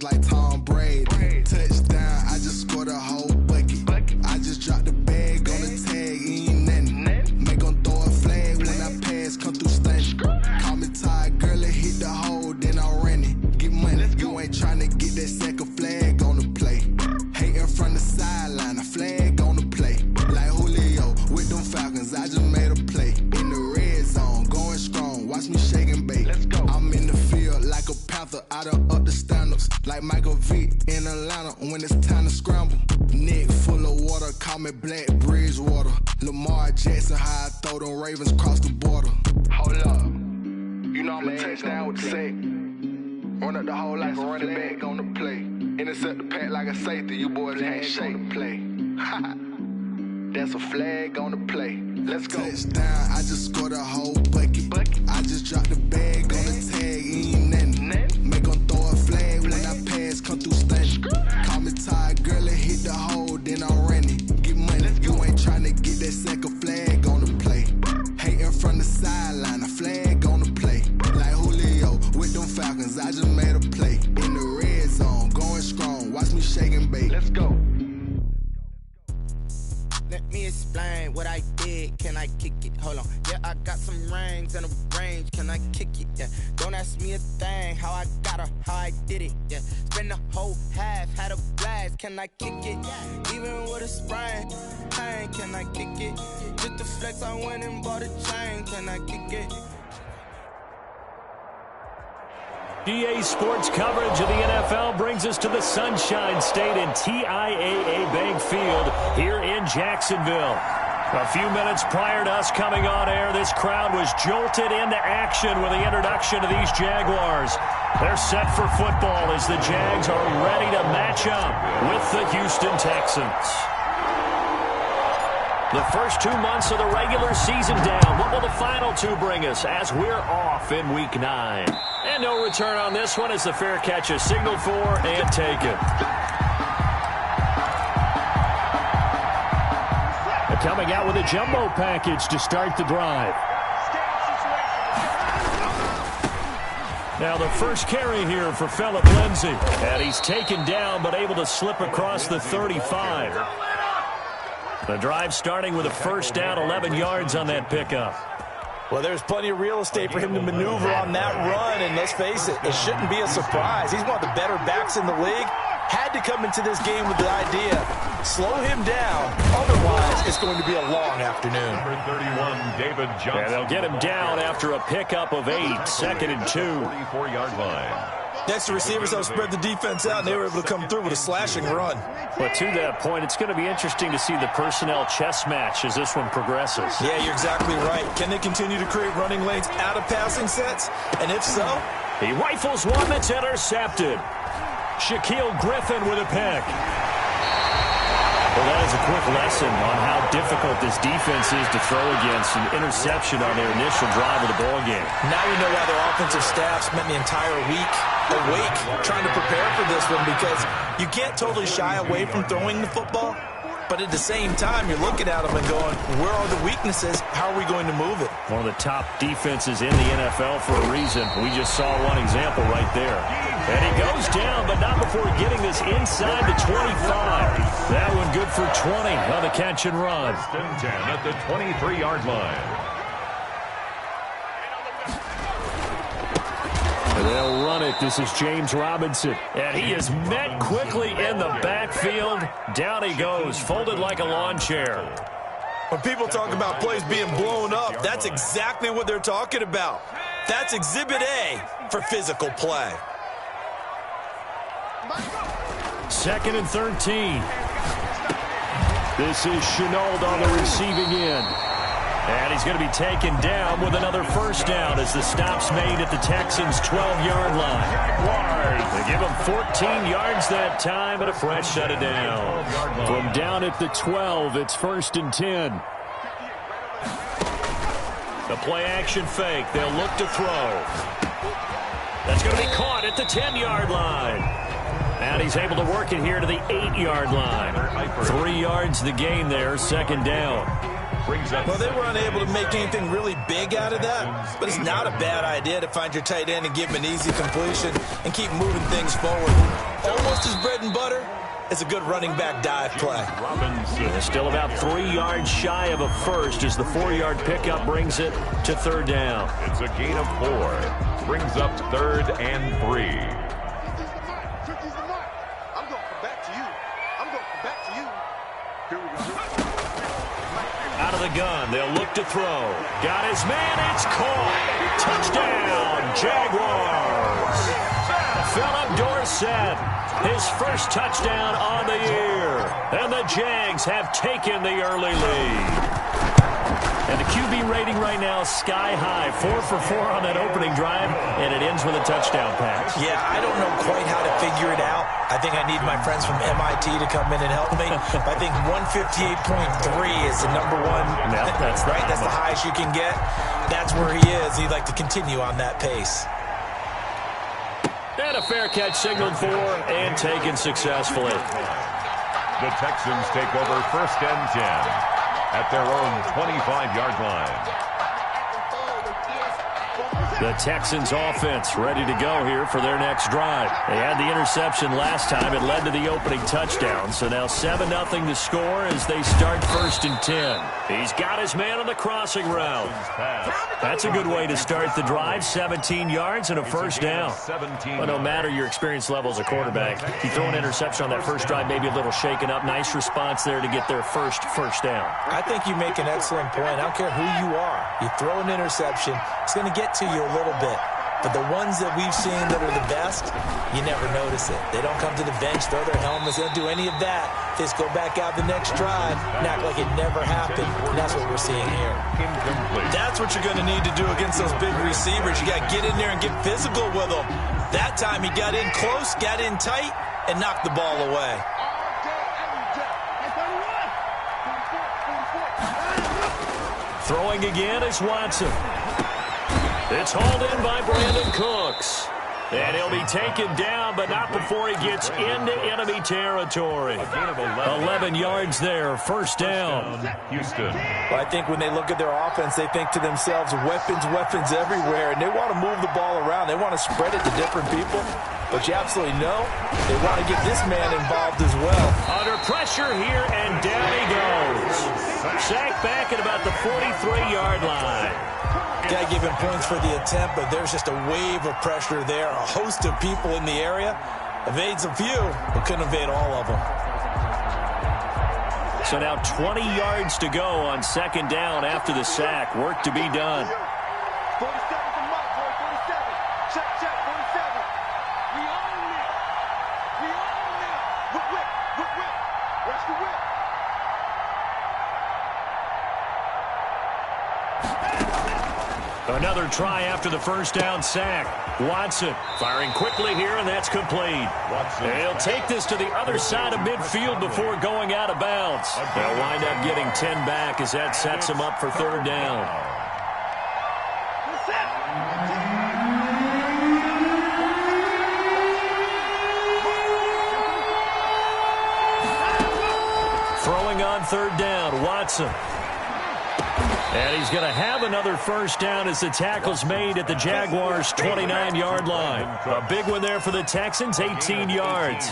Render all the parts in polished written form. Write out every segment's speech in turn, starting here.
just like Tom Brady. Touchdown, I just scored a whole bucket. I just dropped the bag on the tag, ain't nothing. Make 'em throw a flag when I pass, come through stunning. Call me Todd Gurley, hit the hole, then I ran it. Get money, you ain't tryna get that second flag on the play. Hating from the sideline, a flag on the play. Like Julio with them Falcons, I just made a play. In the red zone, going strong, watch me shake and bake. I'm in the field like a panther, I done up the standards. Like Michael Vick in Atlanta when it's time to scramble. Neck full of water, call me Black Bridgewater. Lamar Jackson, how I throw them Ravens cross the border. Hold up, you know I'm a touchdown with the sack. Run up the hole like a running back on the play. Intercept the pack like a safety, you boys can't shake the play. That's a flag on the play. Let's go. Touchdown, I just scored a whole bucket. I just dropped the bag on the tag, ain't nothing. Make 'em throw a flag when I pass, come through stunning. Call me Todd Gurley, hit the hole, then I ran it. Get money, you ain't tryna get that second flag on the play. Hating from the sideline, a flag on the play. Like Julio with them Falcons, I just made a play. In the red zone, going strong, watch me shake and bake. Let's go. Let me explain what I did. Can I kick it? Hold on. Yeah, I got some rings and a range. Can I kick it? Yeah. Don't ask me a thing. How I got her, how I did it. Yeah. Spend the whole half, had a blast. Can I kick it? Even with a sprain. Pain, can I kick it? Just the flex, I went and bought a chain. Can I kick it? EA Sports coverage of the NFL brings us to the Sunshine State and TIAA Bank Field here in Jacksonville. A few minutes prior to us coming on air, this crowd was jolted into action with the introduction of these Jaguars. They're set for football as the Jags are ready to match up with the Houston Texans. The first 2 months of the regular season down. What will the final two bring us as we're off in Week 9? And no return on this one as the fair catch is signaled for and taken. They're coming out with a jumbo package to start the drive. Now the first carry here for Phillip Lindsay. And he's taken down but able to slip across the 35. The drive starting with a first down, 11 yards on that pickup. Well, there's plenty of real estate for him to maneuver on that run, and let's face it, it shouldn't be a surprise. He's one of the better backs in the league. Had to come into this game with the idea, slow him down, otherwise it's going to be a long afternoon. Number 31, David Johnson. And they'll get him down after a pickup of 8, second and 2. 44-yard line. Next, the receivers have spread the defense out, and they were able to come through with a slashing run. But to that point, it's going to be interesting to see the personnel chess match as this one progresses. Yeah, you're exactly right. Can they continue to create running lanes out of passing sets? And if so, he rifles one that's intercepted. Shaquille Griffin with a pick. Well, that is a quick lesson on how difficult this defense is to throw against an interception on their initial drive of the ball game. Now we know why their offensive staff spent the entire week awake trying to prepare for this one, because you can't totally shy away from throwing the football, but at the same time, you're looking at them and going, where are the weaknesses? How are we going to move it? One of the top defenses in the NFL for a reason. We just saw one example right there. And he goes down, but not before getting this inside the 25. That one good for 20 on the catch and run. 10 at the 23-yard line. And they'll run it. This is James Robinson. And he is met quickly in the backfield. Down he goes, folded like a lawn chair. When people talk about plays being blown up, that's exactly what they're talking about. That's Exhibit A for physical play. Second and 13. This is Chenault on the receiving end. And he's going to be taken down with another first down as the stop's made at the Texans' 12-yard line. They give him 14 yards that time, but a fresh set it down. From down at the 12, it's first and 10. The play-action fake. They'll look to throw. That's going to be caught at the 10-yard line. And he's able to work it here to the 8-yard line. 3 yards the gain there, second down. Well, they were unable to make anything really big out of that, but it's not a bad idea to find your tight end and give him an easy completion and keep moving things forward. most his bread and butter is a good running back dive play. Still about 3 yards shy of a first as the 4-yard pickup brings it to third down. It's a gain of 4. Brings up 3rd and 3. Out of the gun, they'll look to throw. Got his man, it's caught. Touchdown, Jaguars. Philip Dorsett, his first touchdown on the year. And the Jags have taken the early lead. And the QB rating right now is sky high. 4 for 4 on that opening drive, and it ends with a touchdown pass. Yeah, I don't know quite how to figure it out. I think I need my friends from MIT to come in and help me. I think 158.3 is the number one. Yeah, that's right. That's the highest you can get. That's where he is. He'd like to continue on that pace. And a fair catch signaled for and taken successfully. The Texans take over 1st and 10 at their own 25-yard line. The Texans offense ready to go here for their next drive. They had the interception last time. It led to the opening touchdown. So now 7-0 to score as they start 1st and 10. He's got his man on the crossing route. That's a good way to start the drive. 17 yards and a first down. Well, no matter your experience level as a quarterback, you throw an interception on that first drive, maybe a little shaken up. Nice response there to get their first down. I think you make an excellent point. I don't care who you are. You throw an interception, it's going to get to you a little bit. But the ones that we've seen that are the best, you never notice it. They don't come to the bench, throw their helmets, they don't do any of that. They just go back out the next drive and act like it never happened. And that's what we're seeing here. Incomplete. That's what you're going to need to do against those big receivers. You got to get in there and get physical with them. That time he got in close, got in tight, and knocked the ball away. Throwing again is Watson. It's hauled in by Brandon Cooks. And he'll be taken down, but not before he gets into enemy territory. 11 yards there, first down. Houston. Well, I think when they look at their offense, they think to themselves, weapons everywhere, and they want to move the ball around. They want to spread it to different people. But you absolutely know they want to get this man involved as well. Under pressure here, and down he goes. Sacked back at about the 43-yard line. Got to give him points for the attempt, but there's just a wave of pressure there. A host of people in the area. Evades a few, but couldn't evade all of them. So now 20 yards to go on 2nd down after the sack. Work to be done. 47 from Mike, boy, 47. Check, 47. We own it. We own it. Whip. Watch the whip. Another try after the first down sack. Watson firing quickly here, and that's complete. They'll take this to the other side of midfield before going out of bounds. They'll wind up getting 10 back as that sets them up for 3rd down. Throwing on 3rd down, Watson. And he's going to have another first down as the tackle's made at the Jaguars' 29-yard line. A big one there for the Texans, 18 yards.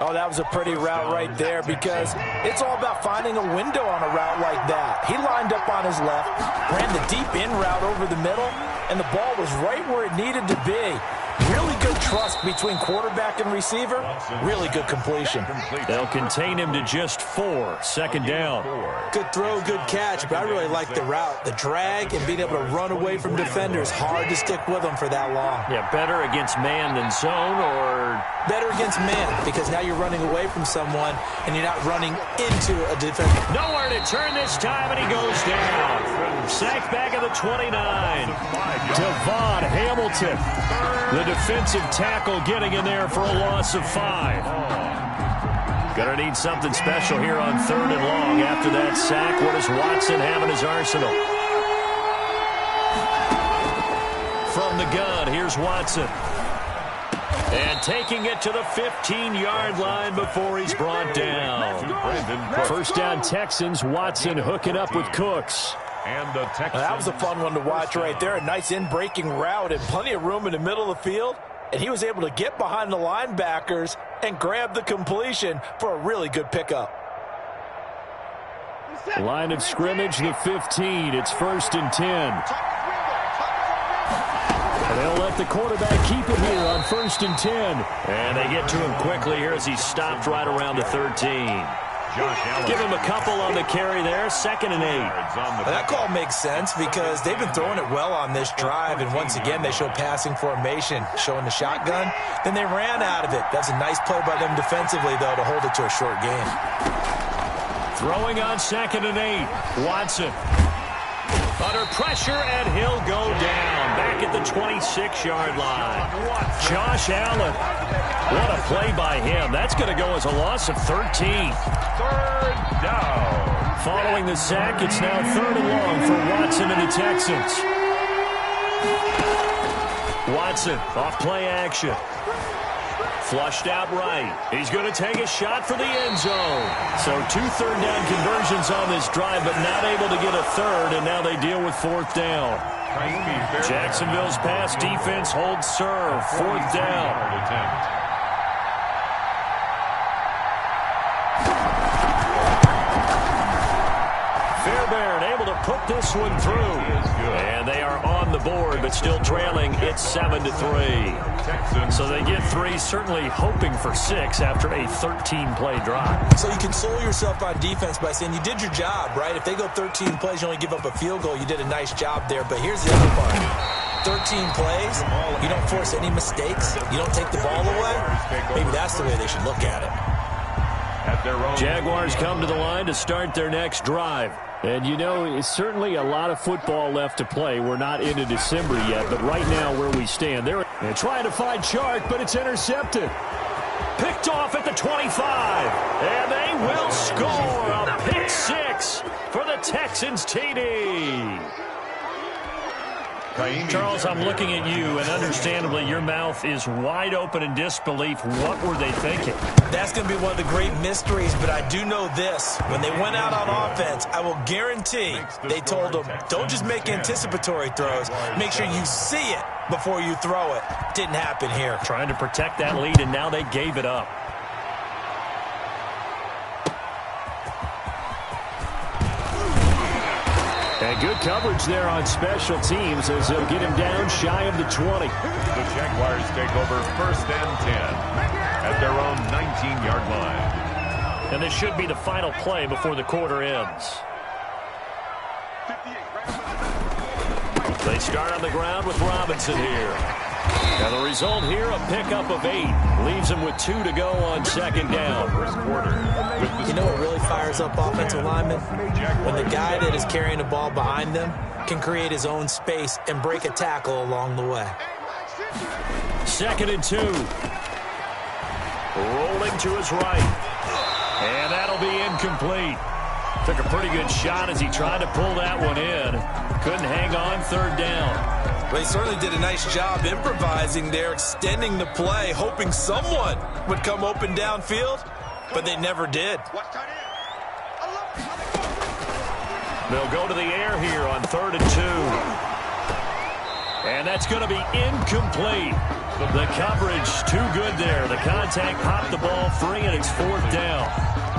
Oh, that was a pretty route right there because it's all about finding a window on a route like that. He lined up on his left, ran the deep in route over the middle, and the ball was right where it needed to be. Really good trust between quarterback and receiver. Really good completion. They'll contain him to just 4. 2nd down. Good throw, good catch, but I really like the route. The drag and being able to run away from defenders. Hard to stick with them for that long. Yeah, better against man than zone, or better against man because now you're running away from someone and you're not running into a defender. Nowhere to turn this time, and he goes down. Sacked back at the 29. Devon Hamilton, the defensive tackle, getting in there for a loss of 5. Gonna need something special here on 3rd and long after that sack. What does Watson have in his arsenal? From the gun, here's Watson. And taking it to the 15-yard line before he's brought down. 1st down Texans, Watson hooking up with Cooks. And the Texans. That was a fun one to watch right there. A nice in-breaking route and plenty of room in the middle of the field. and he was able to get behind the linebackers and grab the completion for a really good pickup. Line of scrimmage, the 15. It's 1st and 10. They'll let the quarterback keep it here on 1st and 10. And they get to him quickly here as he stopped right around the 13. Give him a couple on the carry there. 2nd and 8. That call makes sense because they've been throwing it well on this drive, and once again they show passing formation, showing the shotgun. Then they ran out of it. That's a nice play by them defensively, though, to hold it to a short game. Throwing on 2nd and 8. Watson. Under pressure, and he'll go down. Back at the 26-yard line. Josh Allen. What a play by him. That's going to go as a loss of 13. 3rd down. Following the sack, it's now 3rd and long for Watson and the Texans. Watson off play action. Flushed out right. He's going to take a shot for the end zone. So 2 third-down conversions on this drive, but not able to get a third, and now they deal with 4th down. Jacksonville's pass defense holds serve. 4th down. Fairbairn able to put this one through. And they are on the board, but still trailing. It's 7-3. So they get 3, certainly hoping for 6 after a 13-play drive. So you console yourself on defense by saying you did your job, right? If they go 13 plays, you only give up a field goal, you did a nice job there. But here's the other part. 13 plays, you don't force any mistakes, you don't take the ball away. Maybe that's the way they should look at it. Jaguars come to the line to start their next drive. And, you know, it's certainly a lot of football left to play. We're not into December yet, but right now where we stand, they're trying to find Chark, but it's intercepted. Picked off at the 25, and they will score a pick 6 for the Texans TD. Charles, I'm looking at you, and understandably, your mouth is wide open in disbelief. What were they thinking? That's going to be one of the great mysteries, but I do know this. When they went out on offense, I will guarantee they told them, don't just make anticipatory throws. Make sure you see it before you throw it. Didn't happen here. Trying to protect that lead, and now they gave it up. And good coverage there on special teams as they'll get him down shy of the 20. The Jaguars take over 1st and 10 at their own 19-yard line. And this should be the final play before the quarter ends. They start on the ground with Robinson here. Now the result here, a pickup of 8. Leaves them with 2 to go on 2nd down. First quarter. You know what really fires up offensive linemen? When the guy that is carrying the ball behind them can create his own space and break a tackle along the way. 2nd and 2. Rolling to his right. And that'll be incomplete. Took a pretty good shot as he tried to pull that one in. Couldn't hang on 3rd down. They certainly did a nice job improvising there, extending the play, hoping someone would come open downfield, but they never did. They'll go to the air here on 3rd and 2. And that's going to be incomplete. The coverage too good there. The contact popped the ball free, and it's 4th down.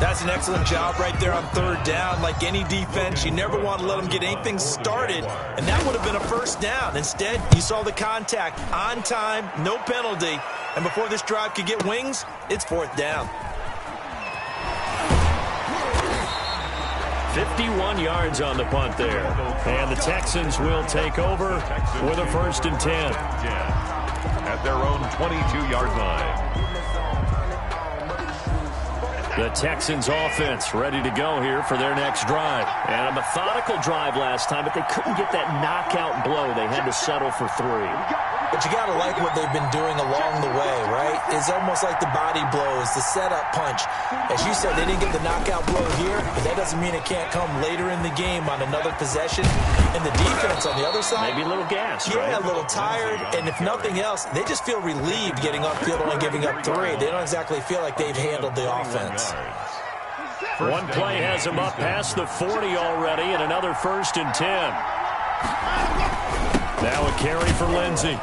That's an excellent job right there on 3rd down. Like any defense, you never want to let them get anything started, and that would have been a 1st down. Instead, you saw the contact on time, no penalty, and before this drive could get wings, it's 4th down. 51 yards on the punt there. And the Texans will take over with a 1st and 10. At their own 22-yard line. The Texans offense ready to go here for their next drive. And a methodical drive last time, but they couldn't get that knockout blow. They had to settle for 3. But you got to like what they've been doing along the way, right? It's almost like the body blows, the setup punch. As you said, they didn't get the knockout blow here, but that doesn't mean it can't come later in the game on another possession. And the defense on the other side, maybe a little gas, yeah, right? A little tired. And if nothing else, they just feel relieved getting upfield, only giving up 3. They don't exactly feel like they've handled the offense. One play has them up past the 40 already, and another 1st and 10. Now a carry for Lindsey.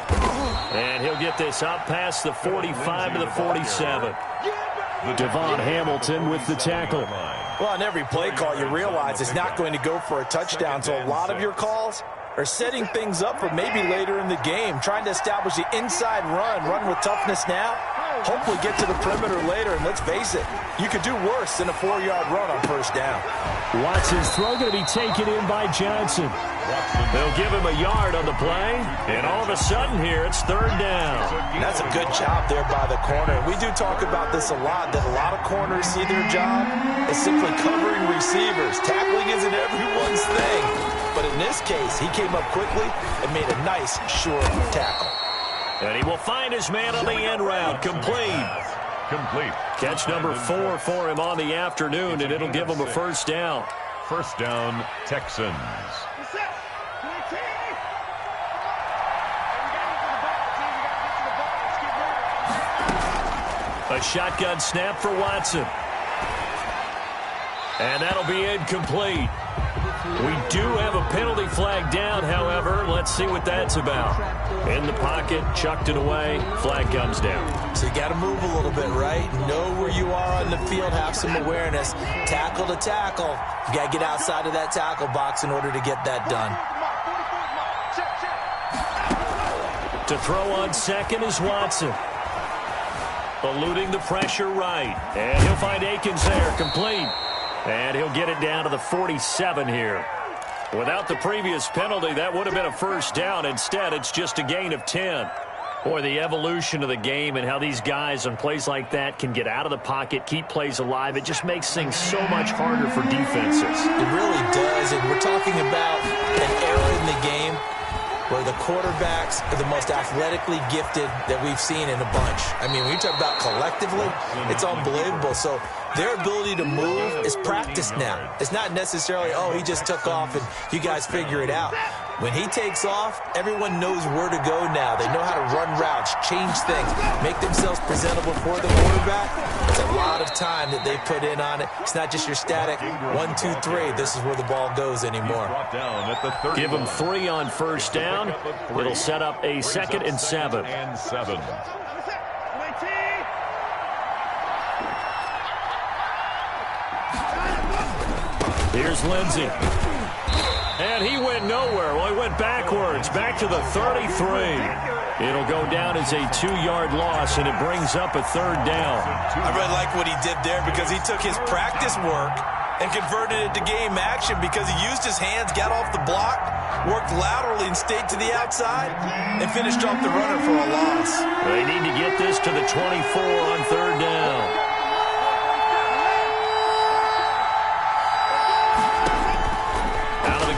And he'll get this up past the 45 to the 47. Devon Hamilton with the tackle. Well, on every play call, you realize it's not going to go for a touchdown, so a lot of your calls are setting things up for maybe later in the game, trying to establish the inside run with toughness now, hopefully get to the perimeter later, and let's face it, you could do worse than a 4-yard run on first down. Watson's throw going to be taken in by Johnson. They'll give him a yard on the play, and all of a sudden here, it's third down. That's a good job there by the corner. We do talk about this a lot, that a lot of corners see their job as simply covering receivers. Tackling isn't everyone's thing. But in this case, he came up quickly and made a nice, short tackle. And he will find his man on the end route. Complete. Catch number 4 for him on the afternoon, and it'll give him a first down. First down, Texans. A shotgun snap for Watson. And that'll be incomplete. We do have a penalty flag down, however. Let's see what that's about. In the pocket, chucked it away, flag comes down. So you got to move a little bit, right? Know where you are on the field, have some awareness. Tackle to tackle. You got to get outside of that tackle box in order to get that done. To throw on second is Watson. Eluding the pressure right. And he'll find Akins there, complete. And he'll get it down to the 47 here. Without the previous penalty, that would have been a first down. Instead, it's just a gain of 10. Boy, the evolution of the game and how these guys on plays like that can get out of the pocket, keep plays alive, it just makes things so much harder for defenses. It really does, and we're talking about an era in the game where the quarterbacks are the most athletically gifted that we've seen in a bunch. I mean, when you talk about collectively, it's unbelievable. So their ability to move is practiced now. It's not necessarily, oh, he just took off and you guys figure it out. When he takes off, everyone knows where to go now. They know how to run routes, change things, make themselves presentable for the quarterback. It's a lot of time that they put in on it. It's not just your static 1, 2, 3. This is where the ball goes anymore. Give them 3 on first down. It'll set up a 2nd and 7. Here's Lindsey. And he went nowhere. Well, he went backwards, back to the 33. It'll go down as a 2-yard loss, and it brings up a third down. I really like what he did there because he took his practice work and converted it to game action because he used his hands, got off the block, worked laterally and stayed to the outside, and finished off the runner for a loss. They need to get this to the 24 on third down.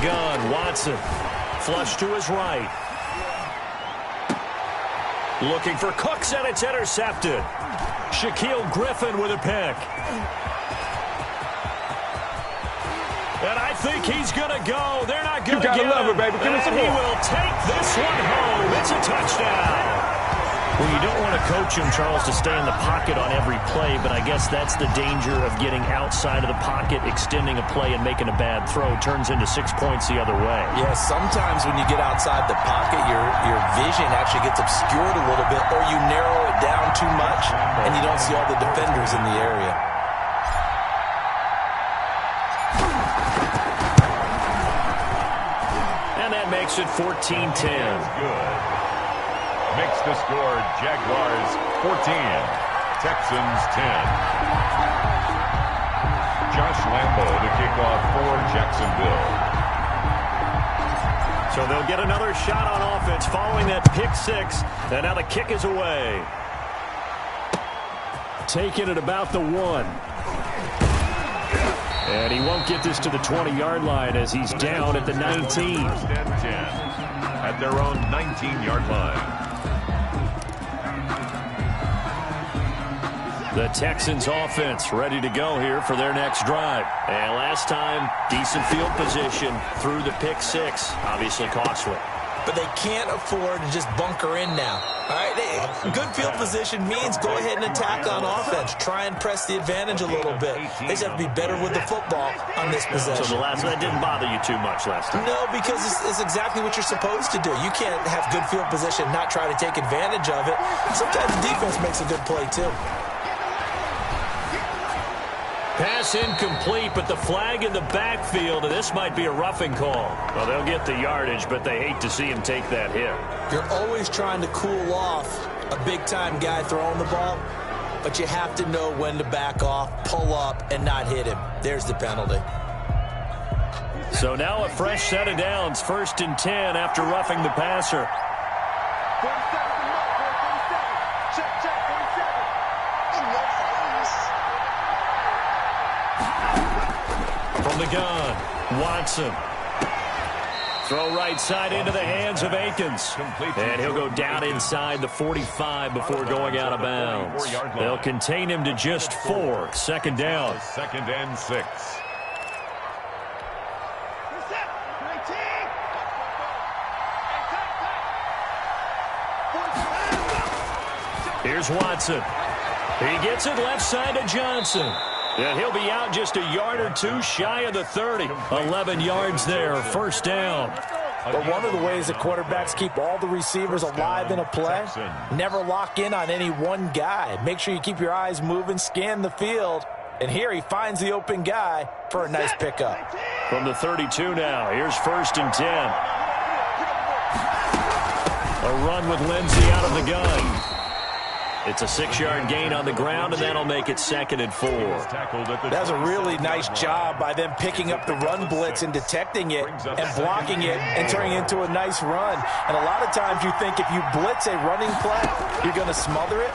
Gun, Watson, flush to his right. Looking for Cooks, and it's intercepted. Shaquille Griffin with a pick. And I think he's going to go. They're not going to get love it, baby. Give me some more. He will take this one home. It's a touchdown. Well, you don't want to coach him, Charles, to stay in the pocket on every play, but I guess that's the danger of getting outside of the pocket, extending a play, and making a bad throw. Turns into 6 points the other way. Yeah, sometimes when you get outside the pocket, your vision actually gets obscured a little bit, or you narrow it down too much, and you don't see all the defenders in the area. And that makes it 14-10. Good. Makes the score Jaguars 14, Texans 10. Josh Lambo to kick off for Jacksonville. So they'll get another shot on offense following that pick 6. And now the kick is away. Taking it about the 1. And he won't get this to the 20-yard line as he's down at the 19. First and 10 at their own 19-yard line. The Texans offense ready to go here for their next drive. And last time, decent field position through the pick 6. Obviously costly. But they can't afford to just bunker in now. All right, good field position means go ahead and attack on offense. Try and press the advantage a little bit. They just have to be better with the football on this possession. So that didn't bother you too much last time? No, because it's exactly what you're supposed to do. You can't have good field position and not try to take advantage of it. Sometimes the defense makes a good play, too. Pass incomplete, but the flag in the backfield, and this might be a roughing call. Well, they'll get the yardage, but they hate to see him take that hit. You're always trying to cool off a big-time guy throwing the ball, but you have to know when to back off, pull up, and not hit him. There's the penalty. So now a fresh set of downs, 1st and 10 after roughing the passer. 47's the mark, boy. 47. Check, 47. From the gun, Watson. Throw right side into the hands of Akins. And he'll go down inside the 45 before going out of bounds. They'll contain him to just 4. 2nd down. 2nd and 6. Here's Watson. He gets it left side to Johnson. And he'll be out just a yard or two shy of the 30. 11 yards there, 1st down. But one of the ways that quarterbacks keep all the receivers alive in a play, never lock in on any one guy. Make sure you keep your eyes moving, scan the field. And here he finds the open guy for a nice pickup. From the 32 now, here's 1st and 10. A run with Lindsey out of the gun. It's a 6-yard gain on the ground, and that'll make it 2nd and 4. That's a really nice job by them picking up the run blitz and detecting it and blocking it and turning it into a nice run. And a lot of times you think if you blitz a running play, you're going to smother it.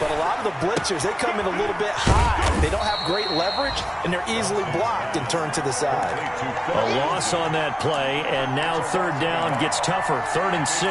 But a lot of the blitzers, they come in a little bit high. They don't have great leverage, and they're easily blocked and turned to the side. A loss on that play, and now 3rd down gets tougher. 3rd and 6.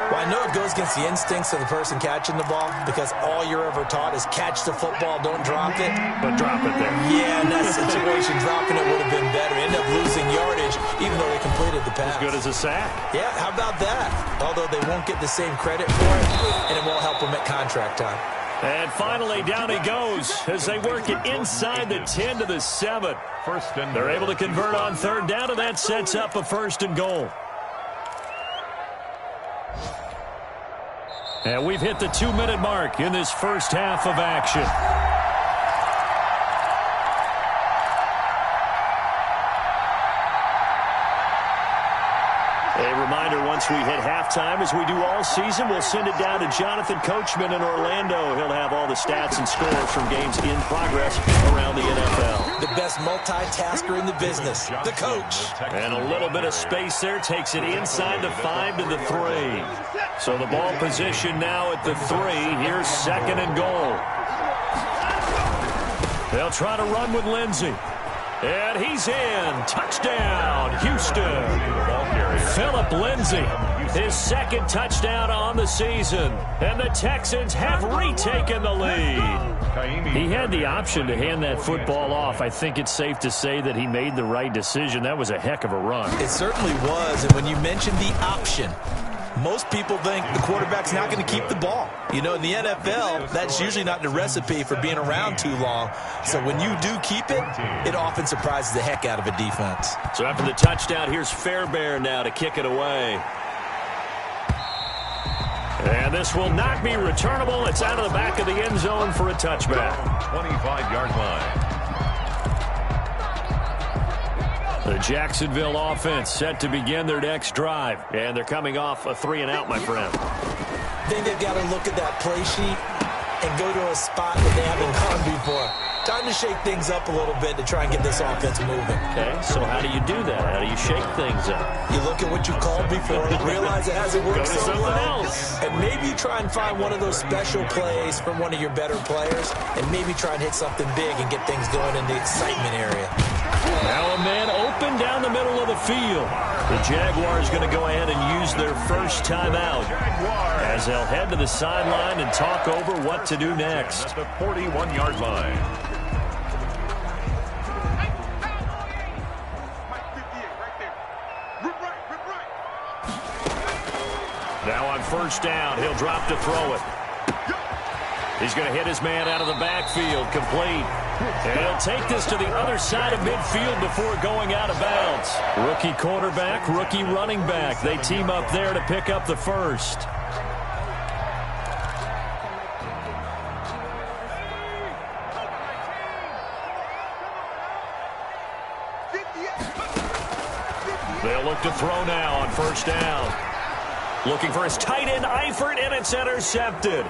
Well, I know it goes against the instincts of the person catching the ball because all you're ever taught is catch the football, don't drop it. But drop it there. Yeah, in that situation, dropping it would have been better. End up losing yardage, even though they completed the pass. As good as a sack. Yeah, how about that? Although they won't get the same credit for it, and it won't help them at contract time. And finally, down he goes as they work it inside the 10 to the 7. They're able to convert on 3rd down, and that sets up a 1st and goal. And we've hit the 2-minute mark in this first half of action. A reminder, once we hit halftime, as we do all season, we'll send it down to Jonathan Coachman in Orlando. He'll have all the stats and scores from games in progress around the NFL. The best multitasker in the business, the coach. And a little bit of space there takes it inside the 5 to the 3. So the ball position now at the 3. Here's 2nd and goal. They'll try to run with Lindsey. And he's in. Touchdown, Houston. Phillip Lindsey, his 2nd touchdown on the season. And the Texans have retaken the lead. He had the option to hand that football off. I think it's safe to say that he made the right decision. That was a heck of a run. It certainly was. And when you mentioned the option, most people think the quarterback's not going to keep the ball. You know, in the NFL, that's usually not the recipe for being around too long. So when you do keep it, it often surprises the heck out of a defense. So after the touchdown, here's Fairbairn now to kick it away. And this will not be returnable. It's out of the back of the end zone for a touchback. 25-yard line. The Jacksonville offense set to begin their next drive. And they're coming off a 3-and-out, my friend. I think they've got to look at that play sheet and go to a spot that they haven't gone before. Time to shake things up a little bit to try and get this offense moving. Okay, so how do you do that? How do you shake things up? You look at what you called before, realize it hasn't worked so well, else. and maybe try and find one of those special plays from one of your better players, and maybe try and hit something big and get things going in the excitement area. Now a man open down the middle of the field. The Jaguars going to go ahead and use their first timeout as they'll head to the sideline and talk over what to do next. At the 41-yard line. Now on first down. He'll drop to throw it. He's going to hit his man out of the backfield, complete. And he'll take this to the other side of midfield before going out of bounds. Rookie quarterback, rookie running back. They team up there to pick up the first. They'll look to throw now on first down. Looking for his tight end, Eifert, and it's intercepted.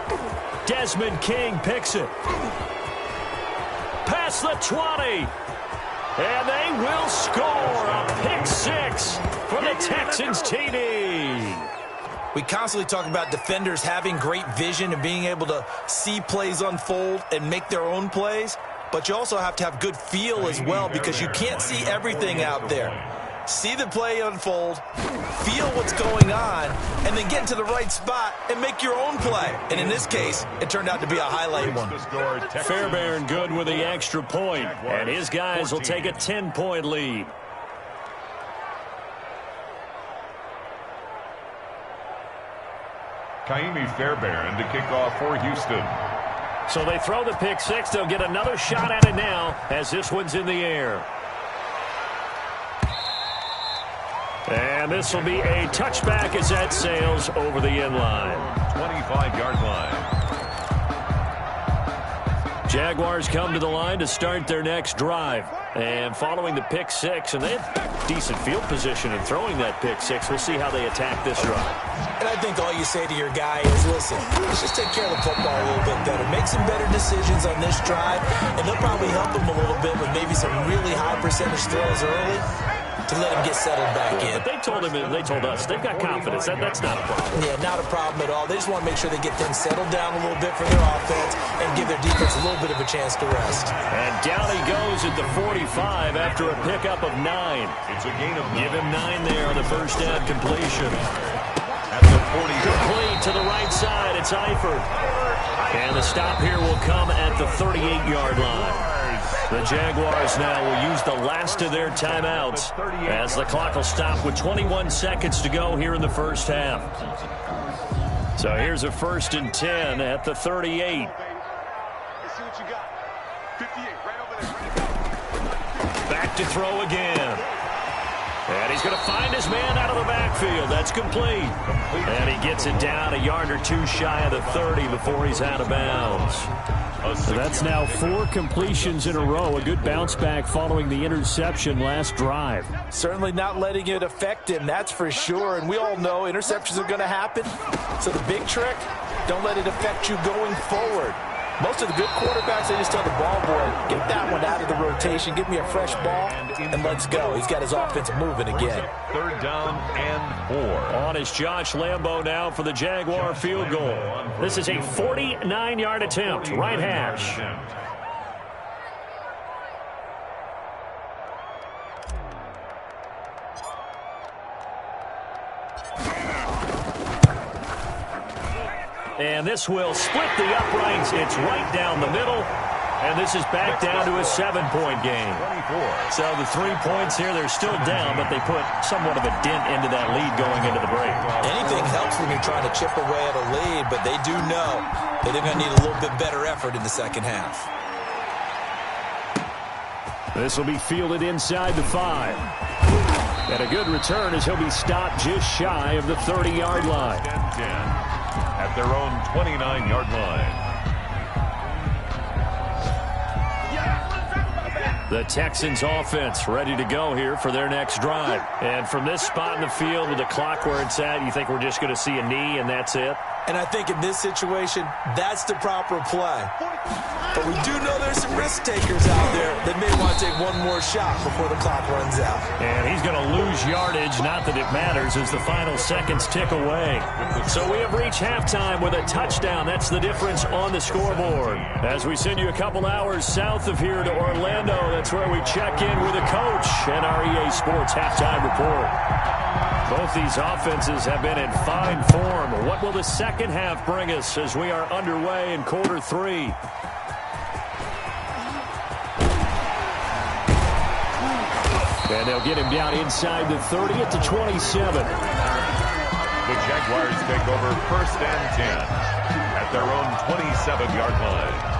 Desmond King picks it. Past the 20. And they will score a pick six for the Texans TD. We constantly talk about defenders having great vision and being able to see plays unfold and make their own plays. But you also have to have good feel as well, because you can't see everything out there. See the play unfold, feel what's going on, and then get to the right spot and make your own play. And in this case, it turned out to be a highlight one. Fairbairn good with the extra point, and his guys will take a 10-point lead. Kaimi Fairbairn to kick off for Houston. So they throw the pick six. They'll get another shot at it now as this one's in the air. And this will be a touchback as that sails over the end line. 25-yard line. Jaguars come to the line to start their next drive. And following the pick six, and they have decent field position in throwing that pick six. We'll see how they attack this drive. And I think all you say to your guy is, listen, let's just take care of the football a little bit better. Make some better decisions on this drive, and they'll probably help him a little bit with maybe some really high percentage throws early to let him get settled back in. But they told him, they told us, they've got confidence. That's not a problem. Yeah, not a problem at all. They just want to make sure they get things settled down a little bit for their offense and give their defense a little bit of a chance to rest. And down he goes at the 45 after a pickup of 9. It's a gain of 9. Give him 9 there on the first down completion. At the 40. Complete to the right side. It's Eifert. And the stop here will come at the 38-yard line. The Jaguars now will use the last of their timeouts as the clock will stop with 21 seconds to go here in the first half. So here's a 1st and 10 at the 38. Let's see what you got. 58, right over there. Back to throw again. And he's going to find his man out of the backfield. That's complete. And he gets it down a yard or two shy of the 30 before he's out of bounds. So that's now 4 completions in a row. A good bounce back following the interception last drive. Certainly not letting it affect him, that's for sure. And we all know interceptions are going to happen. So the big trick, don't let it affect you going forward. Most of the good quarterbacks, they just tell the ball boy, get that one out of the rotation, give me a fresh ball, and let's go. He's got his offense moving again. 3rd down and 4. On is Josh Lambo now for the Jaguar field goal. This is a 49-yard attempt, right hash. And this will split the uprights. It's right down the middle. And this is back down to a 7-point game. 24. So the 3 points here, they're still down, but they put somewhat of a dent into that lead going into the break. Anything helps when you're trying to chip away at a lead, but they do know that they're going to need a little bit better effort in the second half. This will be fielded inside the 5. And a good return as he'll be stopped just shy of the 30-yard line. 10. At their own 29-yard line. The Texans offense ready to go here for their next drive. And from this spot in the field with the clock where it's at, you think we're just going to see a knee and that's it? And I think in this situation, that's the proper play. But we do know there's some risk takers out there that may want to take one more shot before the clock runs out. And he's going to lose yardage, not that it matters, as the final seconds tick away. So we have reached halftime with a touchdown. That's the difference on the scoreboard. As we send you a couple hours south of here to Orlando, that's where we check in with a coach and our EA Sports halftime report. Both these offenses have been in fine form. What will the second half bring us as we are underway in quarter 3? And they'll get him down inside the 30 at the 27. The Jaguars take over 1st and 10 at their own 27-yard line.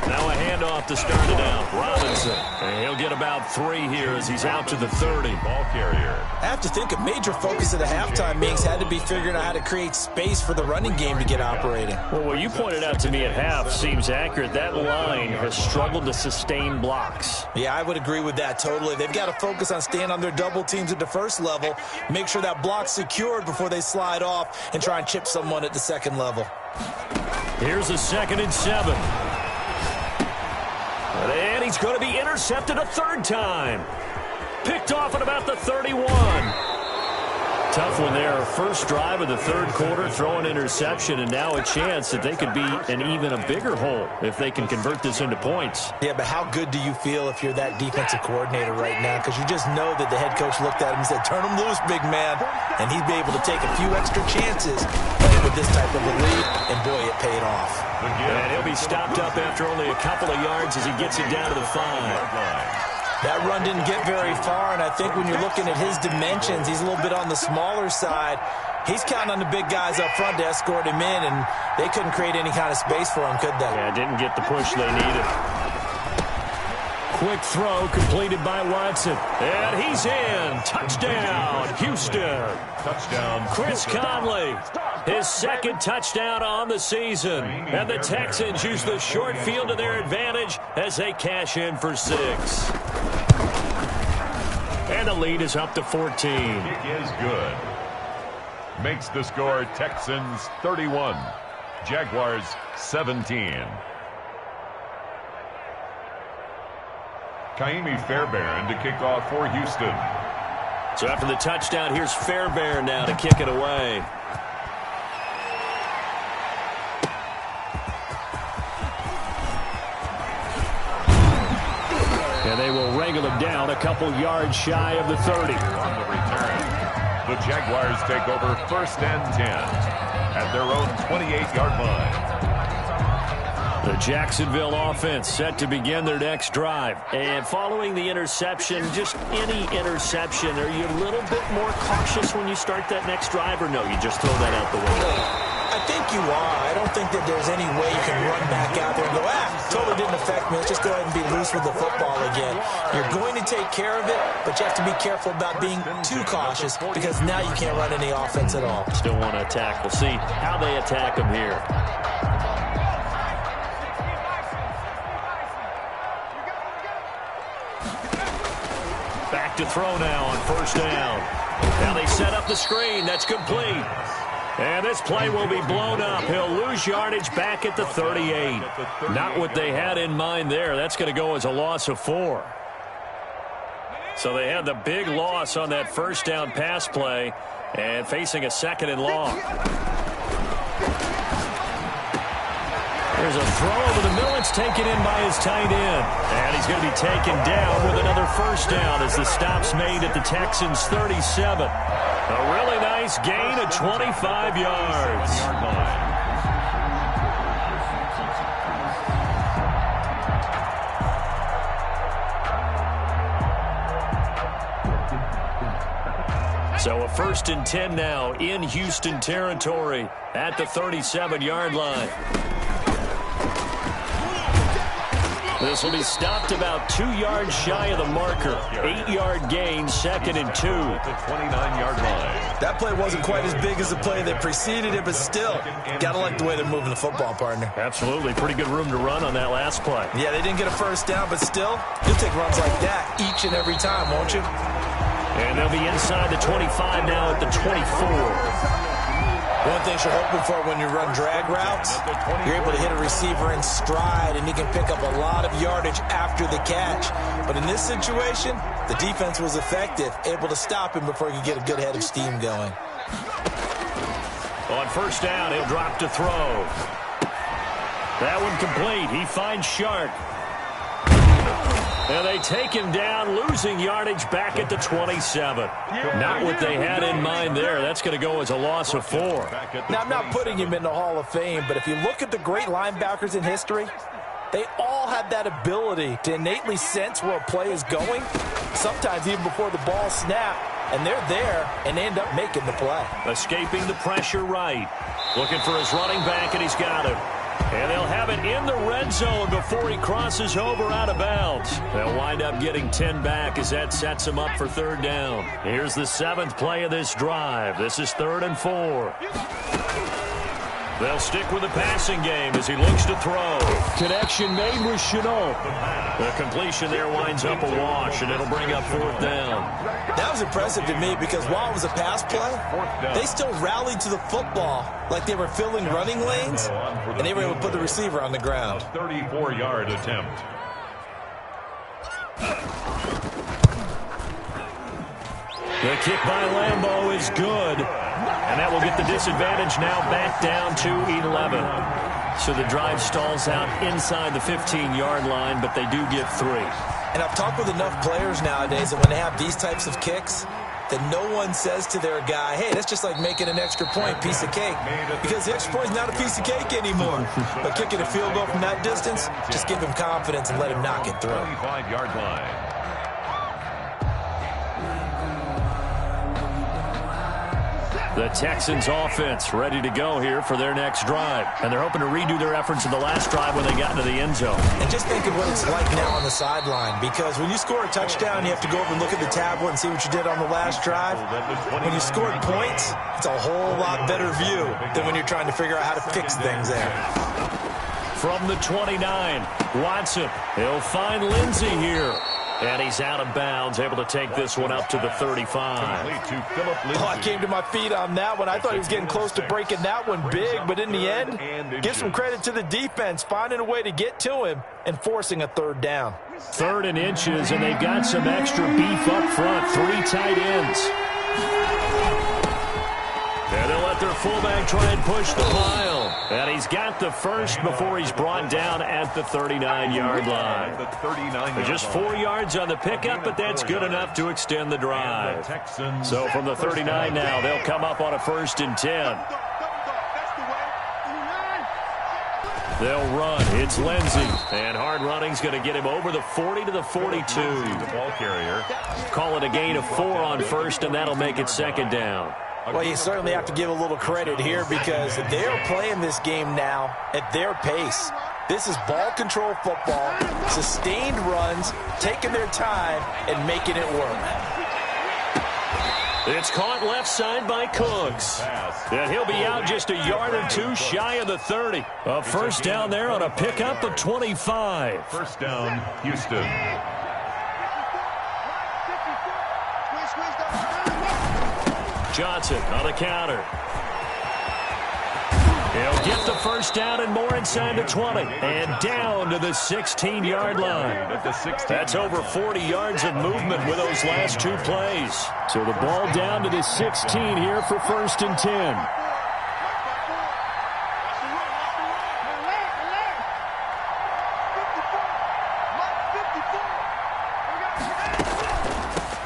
Now a handoff to start it out. Robinson. And he'll get about 3 here as he's out to the 30. Ball carrier. I have to think a major focus of the halftime meetings had to be figuring out how to create space for the running game to get operating. Well, what you pointed out to me at half seems accurate. That line has struggled to sustain blocks. Yeah, I would agree with that totally. They've got to focus on staying on their double teams at the first level, make sure that block's secured before they slide off and try and chip someone at the second level. Here's a 2nd and 7. And he's going to be intercepted a 3rd time. Picked off at about the 31. Tough one there. First drive of the 3rd quarter, throw an interception, and now a chance that they could be in even a bigger hole if they can convert this into points. Yeah, but how good do you feel if you're that defensive coordinator right now? Because you just know that the head coach looked at him and said, turn him loose, big man. And he'd be able to take a few extra chances playing with this type of a lead, and boy, it paid off. And he'll be stopped up after only a couple of yards as he gets it down to the 5. That run didn't get very far, and I think when you're looking at his dimensions, he's a little bit on the smaller side. He's counting on the big guys up front to escort him in, and they couldn't create any kind of space for him, could they? Yeah, didn't get the push they needed. Quick throw completed by Watson. And he's in. Touchdown, Houston. Touchdown, Chris Conley. His 2nd touchdown on the season. And the Texans use the short field to their advantage as they cash in for 6. And the lead is up to 14. Kick is good. Makes the score Texans 31, Jaguars 17. Kaimi Fairbairn to kick off for Houston. So after the touchdown, here's Fairbairn now to kick it away. And they will wrangle him down a couple yards shy of the 30. On the return, the Jaguars take over 1st and 10 at their own 28-yard line. The Jacksonville offense set to begin their next drive. And following the interception, just any interception, are you a little bit more cautious when you start that next drive, or no, you just throw that out the window? I think you are. I don't think that there's any way you can run back out there and go, totally didn't affect me. Let's just go ahead and be loose with the football again. You're going to take care of it, but you have to be careful about being too cautious because now you can't run any offense at all. Still want to attack. We'll see how they attack him here. Back to throw now on 1st down. Now they set up the screen. That's complete. And this play will be blown up. He'll lose yardage back at the 38. Not what they had in mind there. That's going to go as a loss of 4. So they had the big loss on that 1st down pass play and facing a 2nd and long. There's a throw over the middle. It's taken in by his tight end. And he's going to be taken down with another 1st down as the stop's made at the Texans' 37. A really nice gain of 25 yards. So a 1st and 10 now in Houston territory at the 37-yard line. This will be stopped about 2 yards shy of the marker. 8-yard gain, 2nd and 2. The 29-yard line. That play wasn't quite as big as the play that preceded it, but still, got to like the way they're moving the football, partner. Absolutely. Pretty good room to run on that last play. Yeah, they didn't get a 1st down, but still, you'll take runs like that each and every time, won't you? And they'll be inside the 25 now at the 24. One thing you're hoping for when you run drag routes, you're able to hit a receiver in stride, and he can pick up a lot of yardage after the catch. But in this situation, the defense was effective, able to stop him before he could get a good head of steam going. On 1st down, he'll drop to throw. That one complete. He finds Shark. And they take him down, losing yardage back at the 27. Not what they had in mind there. That's going to go as a loss of 4. Now, I'm not putting him in the Hall of Fame, but if you look at the great linebackers in history, They all have that ability to innately sense where a play is going, sometimes even before the ball snaps, and they're there and end up making the play. Escaping the pressure right. Looking for his running back, and he's got him. And they'll have it in the red zone before he crosses over out of bounds. They'll wind up getting 10 back as that sets him up for third down. Here's the 7th play of this drive. This is 3rd and 4. They'll stick with the passing game as he looks to throw. Connection made with Chenault. The completion there winds up a wash, and it'll bring up 4th down. That was impressive to me because while it was a pass play, they still rallied to the football like they were filling running lanes, and they were able to put the receiver on the ground. 34-yard attempt. The kick by Lambeau is good. And that will get the disadvantage now back down to 11. So the drive stalls out inside the 15-yard line, but they do get 3. And I've talked with enough players nowadays that when they have these types of kicks, that no one says to their guy, hey, that's just like making an extra point, piece of cake. Because the extra point is not a piece of cake anymore. But kicking a field goal from that distance, just give him confidence and let him knock it through. 25-yard line. The Texans offense ready to go here for their next drive. And they're hoping to redo their efforts in the last drive when they got into the end zone. And just think of what it's like now on the sideline. Because when you score a touchdown, you have to go over and look at the tablet and see what you did on the last drive. When you scored points, it's a whole lot better view than when you're trying to figure out how to fix things there. From the 29, Watson. He'll find Lindsey here. And he's out of bounds, able to take this one up to the 35. Oh, I came to my feet on that one. I thought he was getting close to breaking that one big, but in the end, give some credit to the defense, finding a way to get to him and forcing a 3rd down. 3rd and inches, and they've got some extra beef up front. 3 tight ends. And they'll let their fullback try and push the pile. And he's got the first before he's brought down at the 39-yard line. Just 4 yards on the pickup, but that's good enough to extend the drive. So from the 39 now, they'll come up on a 1st and 10. They'll run. It's Lindsey. And hard running's going to get him over the 40 to the 42. The ball carrier. Call it a gain of 4 on 1st, and that'll make it 2nd down. Well, you certainly have to give a little credit here because they're playing this game now at their pace. This is ball control football, sustained runs, taking their time, and making it work. It's caught left side by Cooks. And he'll be out just a yard or 2 shy of the 30. A 1st down there on a pickup of 25. 1st down, Houston. Johnson on the counter. He'll get the 1st down and more inside the 20. And down to the 16-yard line. That's over 40 yards of movement with those last 2 plays. So the ball down to the 16 here for 1st and 10.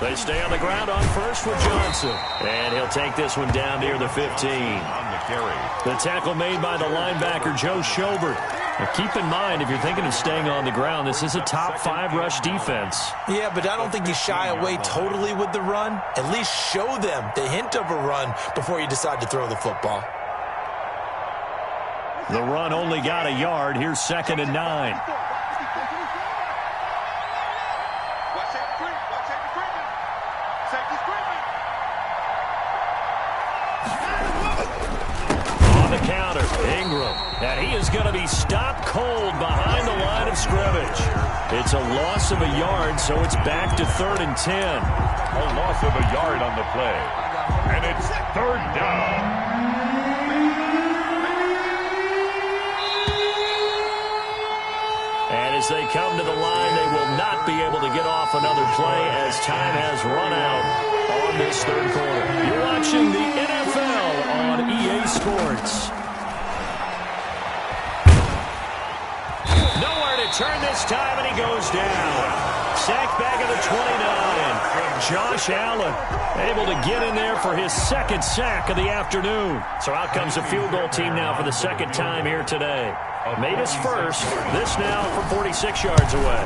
They stay on the ground on 1st with Johnson. And he'll take this one down near the 15. The tackle made by the linebacker, Joe Schobert. Now keep in mind, if you're thinking of staying on the ground, this is a top 5 rush defense. Yeah, but I don't think you shy away totally with the run. At least show them the hint of a run before you decide to throw the football. The run only got a yard. Here's 2nd and 9. Ingram, and he is going to be stopped cold behind the line of scrimmage. It's a loss of a yard, so it's back to 3rd and 10. A loss of a yard on the play. And it's 3rd down. And as they come to the line, they will not be able to get off another play as time has run out on this 3rd quarter. You're watching the NFL on EA Sports. Turn this time, and he goes down. Sacked back at the 29. Josh Allen able to get in there for his 2nd sack of the afternoon. So out comes the field goal team now for the 2nd time here today. Made his first. This now from 46 yards away.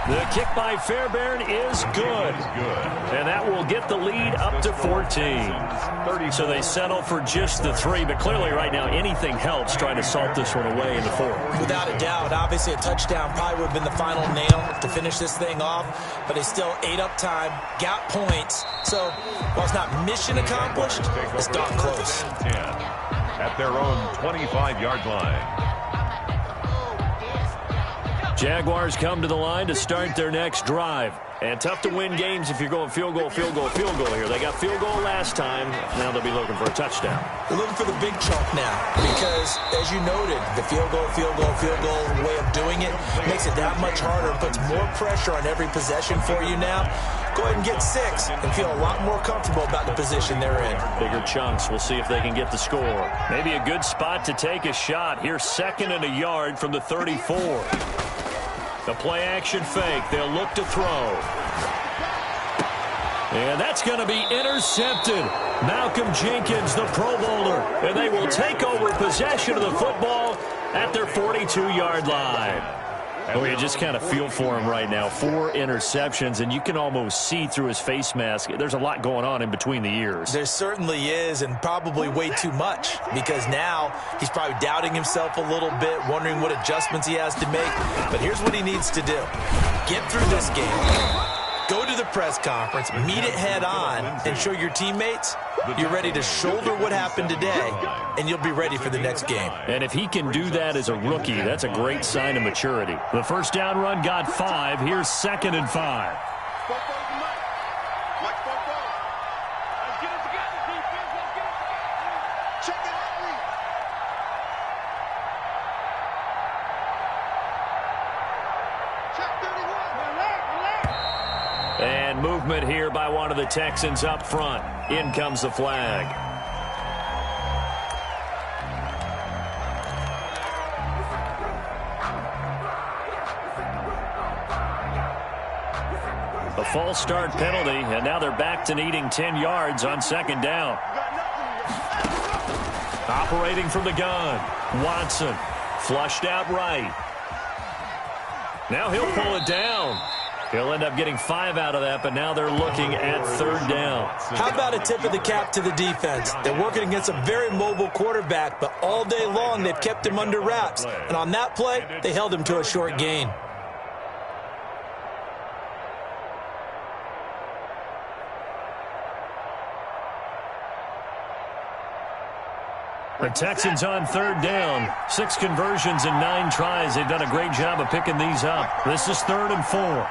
The kick by Fairbairn is good. And that will get the lead up to 14. So they settle for just the 3. But clearly right now anything helps trying to salt this one away in the 4th. Without a doubt. Obviously a touchdown probably would have been the final nail to finish this thing off. But they still ate up time, got points. So while it's not mission accomplished, it's darn close. At their own 25-yard line. Jaguars come to the line to start their next drive. And tough to win games if you're going field goal here. They got field goal last time. Now they'll be looking for a touchdown. They're looking for the big chunk now because, as you noted, the field goal way of doing it makes it that much harder and puts more pressure on every possession for you now. Go ahead and get 6 and feel a lot more comfortable about the position they're in. Bigger chunks. We'll see if they can get the score. Maybe a good spot to take a shot. Here's 2nd and a yard from the 34. The play-action fake. They'll look to throw. And that's going to be intercepted. Malcolm Jenkins, the Pro Bowler. And they will take over possession of the football at their 42-yard line. Oh, you just kind of feel for him right now. 4 interceptions, and you can almost see through his face mask. There's a lot going on in between the ears. There certainly is, and probably way too much, because now he's probably doubting himself a little bit, wondering what adjustments he has to make. But here's what he needs to do. Get through this game. Go to the press conference, meet it head on, and show your teammates you're ready to shoulder what happened today, and you'll be ready for the next game. And if he can do that as a rookie, that's a great sign of maturity. The first down run got 5. Here's 2nd and 5. And movement here by one of the Texans up front. In comes the flag. A false start penalty, and now they're back to needing 10 yards on 2nd down. Operating from the gun, Watson. Flushed out right. Now he'll pull it down. He'll end up getting 5 out of that, but now they're looking at 3rd down. How about a tip of the cap to the defense? They're working against a very mobile quarterback, but all day long they've kept him under wraps. And on that play, they held him to a short gain. The Texans on 3rd down. 6 conversions in 9 tries. They've done a great job of picking these up. This is 3rd and 4.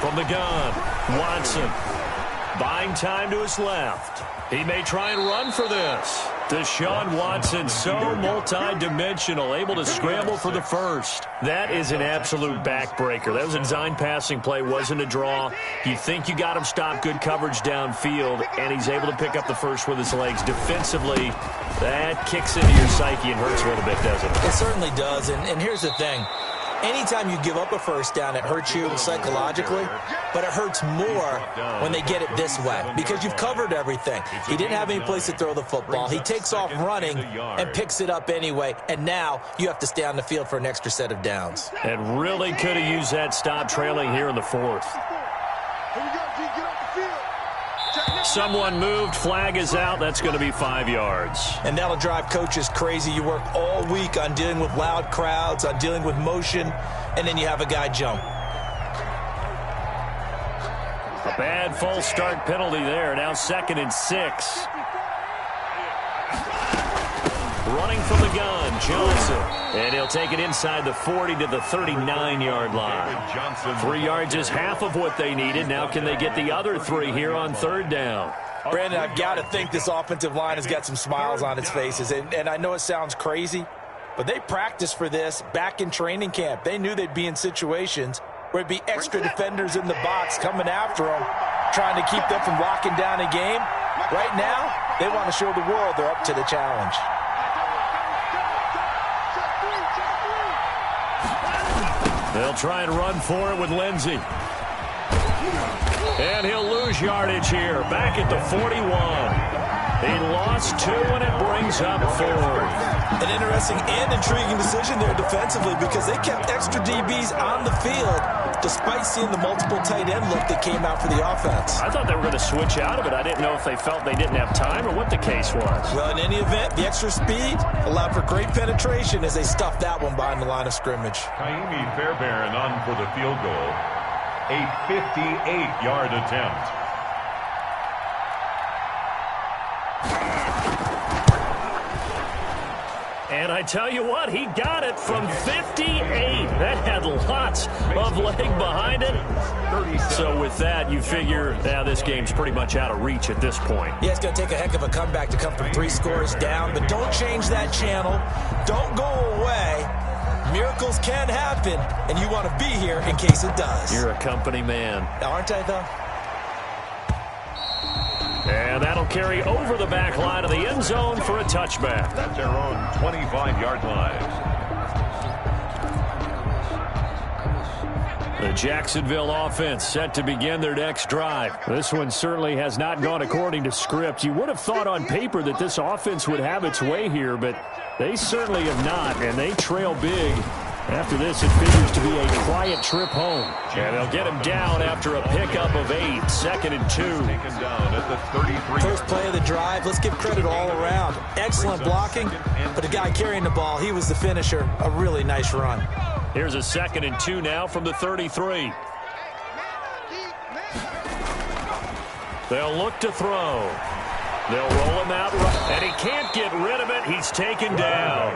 From the gun, Watson. Buying time to his left. He may try and run for this. Deshaun Watson, so multi-dimensional, able to scramble for the first. That is an absolute backbreaker. That was a design passing play, wasn't a draw. You think you got him stopped, good coverage downfield, and he's able to pick up the first with his legs. Defensively, that kicks into your psyche and hurts a little bit, doesn't it? It certainly does, and here's the thing. Anytime you give up a first down, it hurts you psychologically, but it hurts more when they get it this way because you've covered everything. He didn't have any place to throw the football. He takes off running and picks it up anyway, and now you have to stay on the field for an extra set of downs. And really could have used that stop trailing here in the 4th. Someone moved. Flag is out. That's going to be 5 yards. And that'll drive coaches crazy. You work all week on dealing with loud crowds, on dealing with motion, and then you have a guy jump. A bad false start penalty there. Now 2nd and 6. Running from the gun, Johnson. And he'll take it inside the 40 to the 39-yard line. 3 yards is half of what they needed. Now can they get the other 3 here on 3rd down? Brandon, I've got to think this offensive line has got some smiles on its faces. And I know it sounds crazy, but they practiced for this back in training camp. They knew they'd be in situations where it'd be extra defenders in the box coming after them, trying to keep them from locking down a game. Right now, they want to show the world they're up to the challenge. They'll try and run for it with Lindsey. And he'll lose yardage here, back at the 41. He lost 2, and it brings up 4. An interesting and intriguing decision there defensively because they kept extra DBs on the field despite seeing the multiple tight end look that came out for the offense. I thought they were going to switch out of it. I didn't know if they felt they didn't have time or what the case was. Well, in any event, the extra speed allowed for great penetration as they stuffed that one behind the line of scrimmage. Kaimi Fairbairn on for the field goal. A 58-yard attempt. And I tell you what, he got it from 58. That had lots of leg behind it. So with that, you figure, now this game's pretty much out of reach at this point. Yeah, it's going to take a heck of a comeback to come from 3 scores down, but don't change that channel. Don't go away. Miracles can happen, and you want to be here in case it does. You're a company man. Aren't I, though? And that'll carry over the back line of the end zone for a touchback. That's their own 25-yard line. The Jacksonville offense set to begin their next drive. This one certainly has not gone according to script. You would have thought on paper that this offense would have its way here, but they certainly have not, and they trail big. After this, it figures to be a quiet trip home. And they'll get him down after a pickup of 8, 2nd and 2. Taken down at the 33. First play of the drive, let's give credit all around. Excellent blocking, but the guy carrying the ball, he was the finisher. A really nice run. Here's a 2nd and 2 now from the 33. They'll look to throw. They'll roll him out, and he can't get rid of it. He's taken down.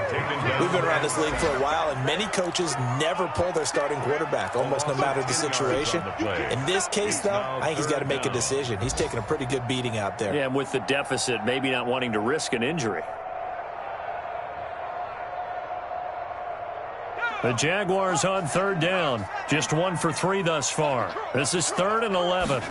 We've been around this league for a while, and many coaches never pull their starting quarterback, almost no matter the situation. In this case, though, I think he's got to make a decision. He's taking a pretty good beating out there. Yeah, and with the deficit, maybe not wanting to risk an injury. The Jaguars on 3rd down. Just 1 for 3 thus far. This is 3rd and 11.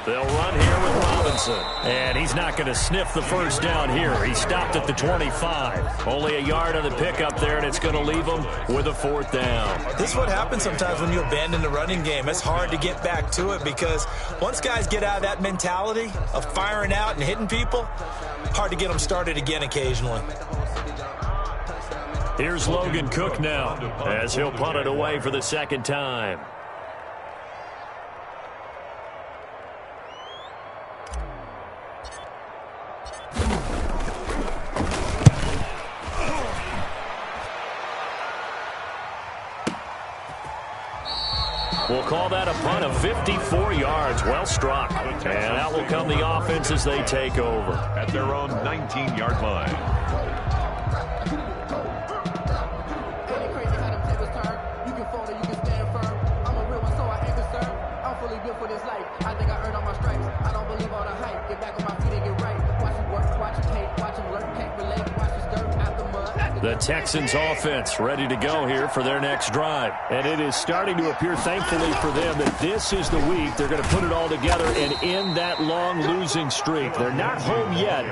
They'll run here with Robinson. And he's not going to sniff the first down here. He stopped at the 25. Only a yard on the pickup there, and it's going to leave him with a 4th down. This is what happens sometimes when you abandon the running game. It's hard to get back to it because once guys get out of that mentality of firing out and hitting people, hard to get them started again occasionally. Here's Logan Cook now as he'll punt it away for the 2nd time. We'll call that a punt of 54 yards. Well struck. And out will come the offense as they take over. At their own 19-yard line. The Texans offense ready to go here for their next drive. And it is starting to appear, thankfully for them, that this is the week they're going to put it all together and end that long losing streak. They're not home yet,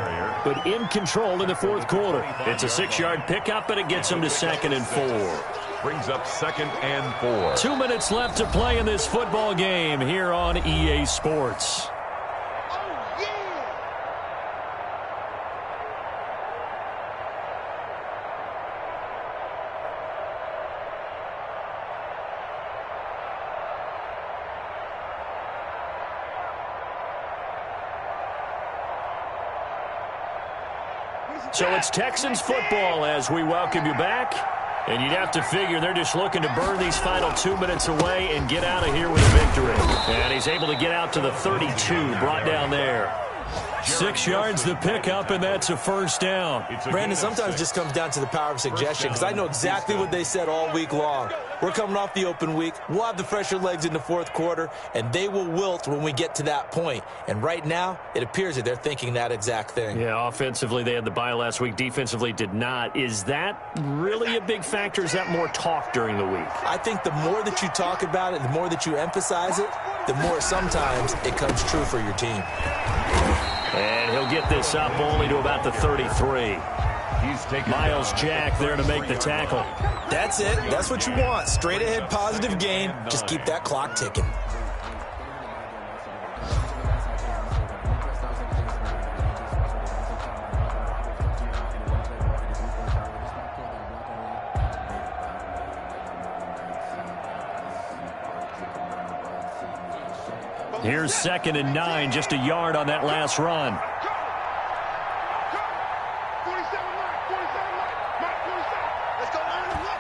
but in control in the 4th quarter. It's a 6-yard pickup, but it gets them to 2nd and 4. Brings up 2nd and 4. 2 minutes left to play in this football game here on EA Sports. So it's Texans football as we welcome you back. And you'd have to figure they're just looking to burn these final 2 minutes away and get out of here with a victory. And he's able to get out to the 32, brought down there. 6 yards the pickup, and that's a 1st down. Brandon, sometimes it just comes down to the power of suggestion because I know exactly what they said all week long. We're coming off the open week. We'll have the fresher legs in the 4th quarter, and they will wilt when we get to that point. And right now, it appears that they're thinking that exact thing. Yeah, offensively, they had the bye last week. Defensively, did not. Is that really a big factor? Is that more talk during the week? I think the more that you talk about it, the more that you emphasize it, the more sometimes it comes true for your team. And he'll get this up only to about the 33. Miles Jack there to make the tackle. That's it. That's what you want. Straight ahead positive gain. Just keep that clock ticking. Here's 2nd and 9, just a yard on that last run.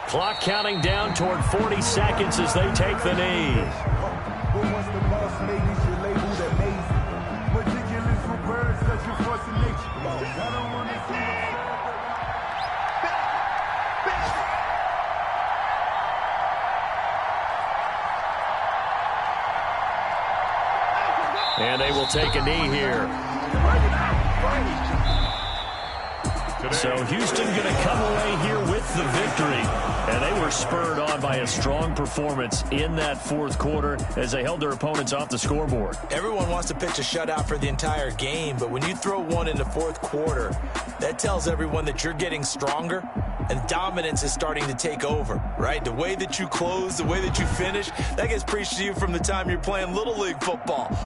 Clock counting down toward 40 seconds as they take the knee. And they will take a knee here. So Houston going to come away here with the victory. And they were spurred on by a strong performance in that fourth quarter as they held their opponents off the scoreboard. Everyone wants to pitch a shutout for the entire game, but when you throw one in the fourth quarter, that tells everyone that you're getting stronger and dominance is starting to take over, right? The way that you close, the way that you finish, that gets preached to you from the time you're playing Little League football.